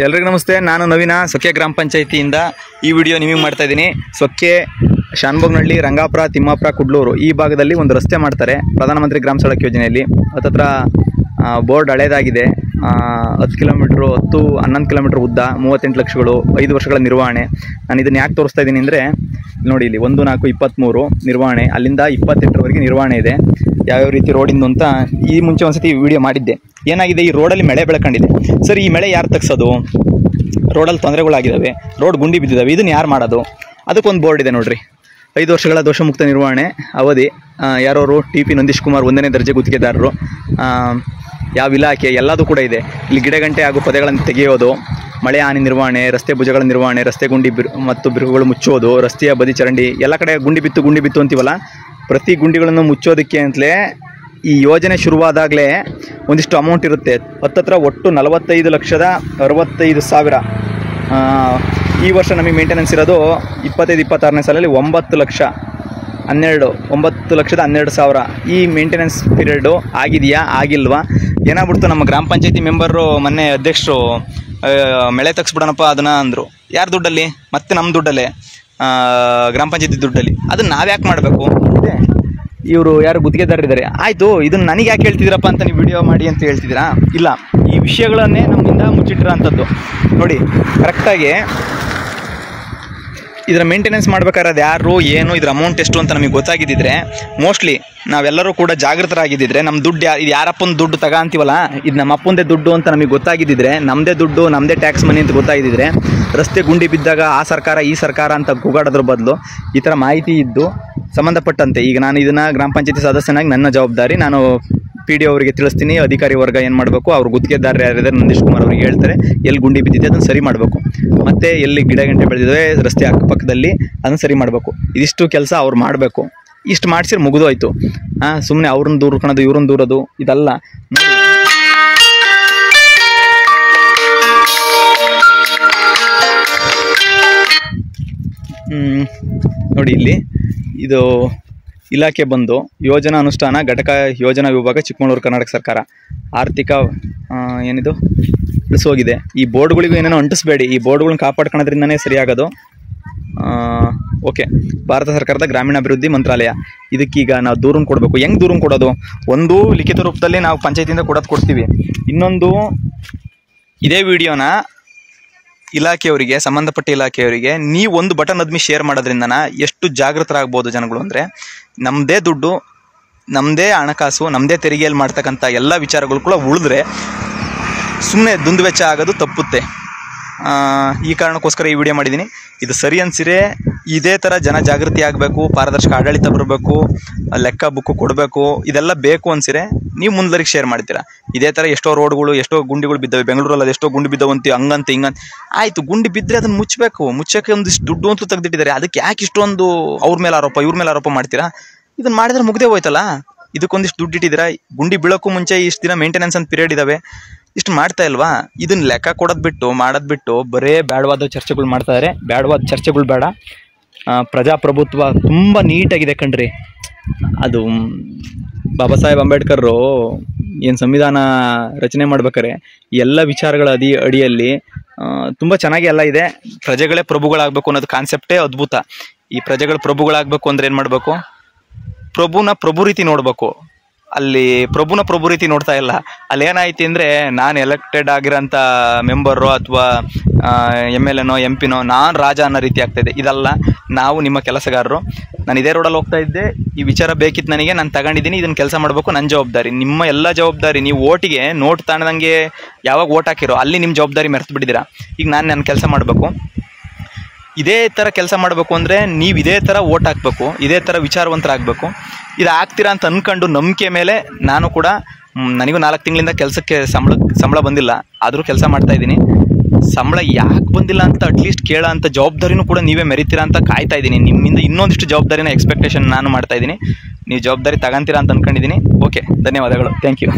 ಎಲ್ರಿಗೂ ನಮಸ್ತೆ. ನಾನು ನವೀನ, ಸೊಕ್ಕೆ ಗ್ರಾಮ ಪಂಚಾಯಿತಿಯಿಂದ ಈ ವಿಡಿಯೋ ನಿಮಗೆ ಮಾಡ್ತಾ ಇದ್ದೀನಿ. ಸೊಕ್ಕೆ, ಶಾನ್ಭೋಗ್ನಹಳ್ಳಿ, ರಂಗಾಪುರ, ತಿಮ್ಮಾಪುರ, ಕುಡ್ಲೂರು ಈ ಭಾಗದಲ್ಲಿ ಒಂದು ರಸ್ತೆ ಮಾಡ್ತಾರೆ ಪ್ರಧಾನಮಂತ್ರಿ ಗ್ರಾಮ ಸಡಕ್ ಯೋಜನೆಯಲ್ಲಿ. ಹತ್ತತ್ರ ಬೋರ್ಡ್ ಹಳೇದಾಗಿದೆ. 10 ಕಿಲೋಮೀಟ್ರು 11 ಕಿಲೋಮೀಟ್ರ್ ಉದ್ದ, 38 ಲಕ್ಷಗಳು, 5 ವರ್ಷಗಳ ನಿರ್ವಹಣೆ. ನಾನು ಇದನ್ನು ಯಾಕೆ ತೋರಿಸ್ತಾ ಇದ್ದೀನಿ ಅಂದರೆ, ನೋಡಿ ಇಲ್ಲಿ 1-4-23 ನಿರ್ವಹಣೆ, ಅಲ್ಲಿಂದ 28ರವರೆಗೆ ನಿರ್ವಹಣೆ ಇದೆ. ಯಾವ್ಯಾವ ರೀತಿ ರೋಡಿಂದು ಅಂತ ಈ ಮುಂಚೆ ಒಂದ್ಸತಿ ವಿಡಿಯೋ ಮಾಡಿದ್ದೆ. ಏನಾಗಿದೆ, ಈ ರೋಡಲ್ಲಿ ಮಳೆ ಬೆಳ್ಕೊಂಡಿದೆ. ಸರ್, ಈ ಮಳೆ ಯಾರು ತಗ್ಸೋದು? ರೋಡಲ್ಲಿ ತೊಂದರೆಗಳಾಗಿದ್ದಾವೆ, ರೋಡ್ ಗುಂಡಿ ಬಿದ್ದಿದ್ದಾವೆ, ಇದನ್ನು ಯಾರು ಮಾಡೋದು? ಅದಕ್ಕೊಂದು ಬೋರ್ಡ್ ಇದೆ ನೋಡ್ರಿ, 5 ವರ್ಷಗಳ ದೋಷಮುಕ್ತ ನಿರ್ವಹಣೆ ಅವಧಿ. ಯಾರವರು? TP ನಂದೀಶ್ ಕುಮಾರ್, 1ನೇ ದರ್ಜೆ ಗುತ್ತಿಗೆದಾರರು. ಯಾವ ಇಲಾಖೆ ಎಲ್ಲದೂ ಕೂಡ ಇದೆ. ಇಲ್ಲಿ ಗಿಡಗಂಟೆ ಹಾಗೂ ಪೊದೆಗಳನ್ನು ತೆಗೆಯೋದು, ಮಳೆ ಹಾನಿ ನಿರ್ವಹಣೆ, ರಸ್ತೆ ಭುಜಗಳ ನಿರ್ವಹಣೆ, ರಸ್ತೆ ಗುಂಡಿ ಮತ್ತು ಬಿರುಕುಗಳು ಮುಚ್ಚೋದು, ರಸ್ತೆಯ ಬದಿ ಚರಂಡಿ ಎಲ್ಲ ಕಡೆ ಗುಂಡಿ ಬಿತ್ತು ಅಂತೀವಲ್ಲ, ಪ್ರತಿ ಗುಂಡಿಗಳನ್ನು ಮುಚ್ಚೋದಕ್ಕೆ ಅಂತಲೇ ಈ ಯೋಜನೆ ಶುರುವಾದಾಗಲೇ ಒಂದಿಷ್ಟು ಅಮೌಂಟ್ ಇರುತ್ತೆ. ಹತ್ತತ್ರ ಒಟ್ಟು 45,65,000. ಈ ವರ್ಷ ನಮಗೆ ಮೇಂಟೆನೆನ್ಸ್ ಇರೋದು 25-26ನೇ ಸಾಲಲ್ಲಿ 9,12,000. ಈ ಮೇಂಟೆನೆನ್ಸ್ ಪೀರಿಯಡು ಆಗಿದೆಯಾ ಆಗಿಲ್ವಾ? ಏನಾಗ್ಬಿಡ್ತು, ನಮ್ಮ ಗ್ರಾಮ ಪಂಚಾಯತಿ ಮೆಂಬರು ಮೊನ್ನೆ ಅಧ್ಯಕ್ಷರು ಮಳೆ ತಗ್ಸ್ಬಿಡೋಣಪ್ಪ ಅದನ್ನು ಅಂದರು. ಯಾರ ದುಡ್ಡಲ್ಲಿ? ಮತ್ತೆ ನಮ್ಮ ದುಡ್ಡಲ್ಲೇ, ಗ್ರಾಮ ಪಂಚಾಯತಿ ದುಡ್ಡಲ್ಲಿ. ಅದನ್ನು ನಾವು ಯಾಕೆ ಮಾಡಬೇಕು? ಇವರು ಯಾರು ಗುತ್ತಿಗೆದಾರರಿದ್ದಾರೆ, ಆಯಿತು ಇದನ್ನು ನನಗೆ ಯಾಕೆ ಹೇಳ್ತಿದ್ದೀರಪ್ಪ ಅಂತ ನೀವು ವಿಡಿಯೋ ಮಾಡಿ ಅಂತ ಹೇಳ್ತಿದ್ದೀರಾ? ಇಲ್ಲ, ಈ ವಿಷಯಗಳನ್ನೇ ನಮ್ಮಿಂದ ಮುಚ್ಚಿಟ್ಟಿರೋ ಅಂಥದ್ದು. ನೋಡಿ, ಕರೆಕ್ಟಾಗಿ ಇದರ ಮೇಂಟೆನೆನ್ಸ್ ಮಾಡ್ಬೇಕಾದ್ರೆ ಯಾರು, ಏನು, ಇದ್ರ ಅಮೌಂಟ್ ಎಷ್ಟು ಅಂತ ನಮಗೆ ಗೊತ್ತಾಗಿದ್ದಿದ್ರೆ, ಮೋಸ್ಟ್ಲಿ ನಾವೆಲ್ಲರೂ ಕೂಡ ಜಾಗೃತರಾಗಿದ್ದಿದ್ರೆ, ನಮ್ಮ ದುಡ್ಡು ಇದು ಯಾರಪ್ಪನ ದುಡ್ಡು ತಗೊಂತೀವಲ್ಲ, ಇದು ನಮ್ಮ ಅಪ್ಪಂದೇ ದುಡ್ಡು ಅಂತ ನಮಗೆ ಗೊತ್ತಾಗಿದ್ದಿದ್ರೆ, ನಮ್ಮದೇ ದುಡ್ಡು, ನಮ್ಮದೇ ಟ್ಯಾಕ್ಸ್ ಮನಿ ಅಂತ ಗೊತ್ತಾಗಿದ್ದಿದ್ರೆ, ರಸ್ತೆ ಗುಂಡಿ ಬಿದ್ದಾಗ ಆ ಸರ್ಕಾರ ಈ ಸರ್ಕಾರ ಅಂತ ಕೂಗಾಡೋದ್ರ ಬದಲು ಈ ಥರ ಮಾಹಿತಿ ಇದ್ದು ಸಂಬಂಧಪಟ್ಟಂತೆ, ಈಗ ನಾನು ಇದನ್ನು ಗ್ರಾಮ ಪಂಚಾಯತಿ ಸದಸ್ಯನಾಗಿ ನನ್ನ ಜವಾಬ್ದಾರಿ, ನಾನು PD ಅವರಿಗೆ ತಿಳಿಸ್ತೀನಿ. ಅಧಿಕಾರಿ ವರ್ಗ ಏನು ಮಾಡಬೇಕು, ಅವ್ರು ಗುತ್ತಿಗೆದಾರರು ಯಾರಿದ್ದಾರೆ ನಂದೀಶ್ ಕುಮಾರ್ ಅವರಿಗೆ ಹೇಳ್ತಾರೆ, ಎಲ್ಲಿ ಗುಂಡಿ ಬಿದ್ದಿದೆ ಅದನ್ನು ಸರಿ ಮಾಡಬೇಕು, ಮತ್ತು ಎಲ್ಲಿ ಗಿಡ ಗಂಟೆ ಬೆಳೆದಿದೆ ರಸ್ತೆ ಅಕ್ಕಪಕ್ಕದಲ್ಲಿ ಅದನ್ನು ಸರಿ ಮಾಡಬೇಕು. ಇದಿಷ್ಟು ಕೆಲಸ ಅವ್ರು ಮಾಡಬೇಕು. ಇಷ್ಟು ಮಾಡಿಸಿದ್ರೆ ಮುಗಿದೋಯ್ತು. ಸುಮ್ಮನೆ ಅವ್ರನ್ನ ದೂರ್ಕೊಳೋದು, ಇವ್ರನ್ನ ದೂರೋದು ಇದಲ್ಲ. ನೋಡಿ, ಇಲ್ಲಿ ಇದು ಇಲಾಖೆ ಬಂದು ಯೋಜನಾ ಅನುಷ್ಠಾನ ಘಟಕ ಯೋಜನಾ ವಿಭಾಗ, ಚಿಕ್ಕಮಗಳೂರು, ಕರ್ನಾಟಕ ಸರ್ಕಾರ. ಆರ್ಥಿಕ ಏನಿದು ಇಳಿಸೋಗಿದೆ. ಈ ಬೋರ್ಡ್ಗಳಿಗೂ ಏನೇನೋ ಅಂಟಿಸ್ಬೇಡಿ, ಈ ಬೋರ್ಡ್ಗಳನ್ನ ಕಾಪಾಡ್ಕೊಳ್ಳೋದ್ರಿಂದನೇ ಸರಿಯಾಗೋದು. ಓಕೆ, ಭಾರತ ಸರ್ಕಾರದ ಗ್ರಾಮೀಣಾಭಿವೃದ್ಧಿ ಮಂತ್ರಾಲಯ. ಇದಕ್ಕೀಗ ನಾವು ದೂರನ್ನು ಕೊಡಬೇಕು. ಹೆಂಗೆ ದೂರನ್ನು ಕೊಡೋದು? ಒಂದು ಲಿಖಿತ ರೂಪದಲ್ಲಿ ನಾವು ಪಂಚಾಯತಿಯಿಂದ ಕೊಡ್ತೀವಿ. ಇನ್ನೊಂದು, ಇದೇ ವಿಡಿಯೋನ ಇಲಾಖೆಯವರಿಗೆ, ಸಂಬಂಧಪಟ್ಟ ಇಲಾಖೆಯವರಿಗೆ ನೀವು ಒಂದು ಬಟನ್ ಅದ್ಮಿ ಶೇರ್ ಮಾಡೋದ್ರಿಂದನ ಎಷ್ಟು ಜಾಗೃತರಾಗ್ಬೋದು ಜನಗಳು ಅಂದರೆ, ನಮ್ಮದೇ ದುಡ್ಡು, ನಮ್ಮದೇ ಹಣಕಾಸು, ನಮ್ಮದೇ ತೆರಿಗೆಯಲ್ಲಿ ಮಾಡ್ತಕ್ಕಂಥ ಎಲ್ಲ ವಿಚಾರಗಳು ಕೂಡ ಉಳಿದ್ರೆ ಸುಮ್ಮನೆ ದುಂದುವೆಚ್ಚ ಆಗೋದು ತಪ್ಪುತ್ತೆ. ಈ ಕಾರಣಕ್ಕೋಸ್ಕರ ಈ ವಿಡಿಯೋ ಮಾಡಿದ್ದೀನಿ. ಇದು ಸರಿ ಅನಿಸಿರೆ ಇದೇ ಥರ ಜನ ಜಾಗೃತಿ ಆಗಬೇಕು, ಪಾರದರ್ಶಕ ಆಡಳಿತ ಬರಬೇಕು, ಲೆಕ್ಕ ಬುಕ್ಕು ಕೊಡಬೇಕು, ಇದೆಲ್ಲ ಬೇಕು ಅನಿಸಿರೆ ನೀವು ಮುಂದರಿಗೆ ಶೇರ್ ಮಾಡ್ತೀರಾ. ಇದೇ ಥರ ಎಷ್ಟೋ ರೋಡ್ಗಳು, ಎಷ್ಟೋ ಗುಂಡಿಗಳು ಬಿದ್ದವೆ. ಬೆಂಗಳೂರಲ್ಲಿ ಅದೆಷ್ಟೋ ಗುಂಡಿ ಬಿದ್ದವಂತೀವಿ, ಹಂಗಂತ ಹಿಂಗಂತ. ಆಯಿತು, ಗುಂಡಿ ಬಿದ್ದರೆ ಅದನ್ನು ಮುಚ್ಚಕ್ಕೆ ಒಂದಿಷ್ಟು ದುಡ್ಡು ಅಂತೂ ತೆಗೆದಿಟ್ಟಿದ್ದಾರೆ. ಅದಕ್ಕೆ ಯಾಕೆ ಇಷ್ಟೊಂದು ಅವ್ರ ಮೇಲೆ ಆರೋಪ, ಇವ್ರ ಮೇಲೆ ಆರೋಪ ಮಾಡ್ತೀರಾ? ಇದನ್ನು ಮಾಡಿದ್ರೆ ಮುಗ್ದೇ ಹೋಯ್ತಲ್ಲ. ಇದಕ್ಕೊಂದಿಷ್ಟು ದುಡ್ಡು ಇಟ್ಟಿದ್ದೀರಾ. ಗುಂಡಿ ಬೀಳೋಕ್ಕೂ ಮುಂಚೆ ಇಷ್ಟು ದಿನ ಮೇಂಟೆನೆನ್ಸ್ ಅಂತ ಪೀರಿಯಡ್ ಇದ್ದಾವೆ, ಇಷ್ಟು ಮಾಡ್ತಾ ಇಲ್ವಾ? ಇದನ್ನ ಲೆಕ್ಕ ಮಾಡೋದು ಬಿಟ್ಟು ಬರೇ ಬೇಡವಾದ ಚರ್ಚೆಗಳು ಮಾಡ್ತಾ ಇದ್ದಾರೆ. ಬೇಡವಾದ ಚರ್ಚೆಗಳು ಬೇಡ. ಪ್ರಜಾಪ್ರಭುತ್ವ ತುಂಬ ನೀಟಾಗಿದೆ ಕಣ್ರಿ. ಅದು ಬಾಬಾ ಸಾಹೇಬ್ ಅಂಬೇಡ್ಕರ್ ಏನು ಸಂವಿಧಾನ ರಚನೆ ಮಾಡ್ಬೇಕಾರೆ ಎಲ್ಲ ವಿಚಾರಗಳ ಅಡಿಯಲ್ಲಿ ತುಂಬ ಚೆನ್ನಾಗಿ ಎಲ್ಲ ಇದೆ. ಪ್ರಜೆಗಳೇ ಪ್ರಭುಗಳಾಗಬೇಕು ಅನ್ನೋದು ಕಾನ್ಸೆಪ್ಟೇ ಅದ್ಭುತ. ಈ ಪ್ರಜೆಗಳು ಪ್ರಭುಗಳಾಗಬೇಕು ಅಂದರೆ ಏನು ಮಾಡಬೇಕು? ಪ್ರಭು ರೀತಿ ನೋಡಬೇಕು. ಅಲ್ಲಿ ಪ್ರಭು ರೀತಿ ನೋಡ್ತಾ ಇಲ್ಲ. ಅಲ್ಲಿ ಏನಾಯ್ತು ಅಂದರೆ, ನಾನು ಎಲೆಕ್ಟೆಡ್ ಆಗಿರೋಂಥ ಮೆಂಬರು ಅಥವಾ MLA MP ನಾನು ರಾಜ ಅನ್ನೋ ರೀತಿ ಆಗ್ತಾಯಿದೆ. ಇದಲ್ಲ, ನಾವು ನಿಮ್ಮ ಕೆಲಸಗಾರರು. ನಾನು ಇದೇ ರೋಡಲ್ಲಿ ಹೋಗ್ತಾ ಇದ್ದೆ, ಈ ವಿಚಾರ ಬೇಕಿತ್ತು ನನಗೆ, ನಾನು ತಗೊಂಡಿದ್ದೀನಿ, ಇದನ್ನು ಕೆಲಸ ಮಾಡಬೇಕು, ನನ್ನ ಜವಾಬ್ದಾರಿ. ನಿಮ್ಮ ಎಲ್ಲ ಜವಾಬ್ದಾರಿ. ನೀವು ಓಟಿಗೆ ನೋಟ್ ತಾಣದಂಗೆ ಯಾವಾಗ ಓಟ್ ಹಾಕಿರೋ ಅಲ್ಲಿ ನಿಮ್ಮ ಜವಾಬ್ದಾರಿ ಮೆರೆತು ಬಿಟ್ಟಿದ್ದೀರಾ. ಈಗ ನನ್ನ ಕೆಲಸ ಮಾಡಬೇಕು. ಇದೇ ಥರ ಕೆಲಸ ಮಾಡಬೇಕು ಅಂದರೆ ನೀವು ಇದೇ ಥರ ಓಟ್ ಹಾಕಬೇಕು, ಇದೇ ಥರ ವಿಚಾರವಂತರಾಗಬೇಕು. ಇದು ಆಗ್ತೀರಾ ಅಂತ ಅಂದ್ಕೊಂಡು ನಂಬಿಕೆ ಮೇಲೆ ನಾನು ಕೂಡ, ನನಗೂ 4 ತಿಂಗಳಿಂದ ಕೆಲಸಕ್ಕೆ ಸಂಬಳ ಬಂದಿಲ್ಲ, ಆದರೂ ಕೆಲಸ ಮಾಡ್ತಾಯಿದ್ದೀನಿ. ಸಂಬಳ ಯಾಕೆ ಬಂದಿಲ್ಲ ಅಂತ ಅಟ್ಲೀಸ್ಟ್ ಕೇಳೋ ಅಂಥ ಜವಾಬ್ದಾರಿನೂ ಕೂಡ ನೀವೇ ಮೆರಿತೀರಾ ಅಂತ ಕಾಯ್ತಾ ಇದ್ದೀನಿ. ನಿಮ್ಮಿಂದ ಇನ್ನೊಂದಿಷ್ಟು ಜವಾಬ್ದಾರಿನ ಎಕ್ಸ್ಪೆಕ್ಟೇಷನ್ ನಾನು ಮಾಡ್ತಾಯಿದ್ದೀನಿ. ನೀವು ಜವಾಬ್ದಾರಿ ತಗೊಂತೀರಾ ಅಂತ ಅಂದ್ಕೊಂಡಿದ್ದೀನಿ. ಓಕೆ, ಧನ್ಯವಾದಗಳು. Thank you.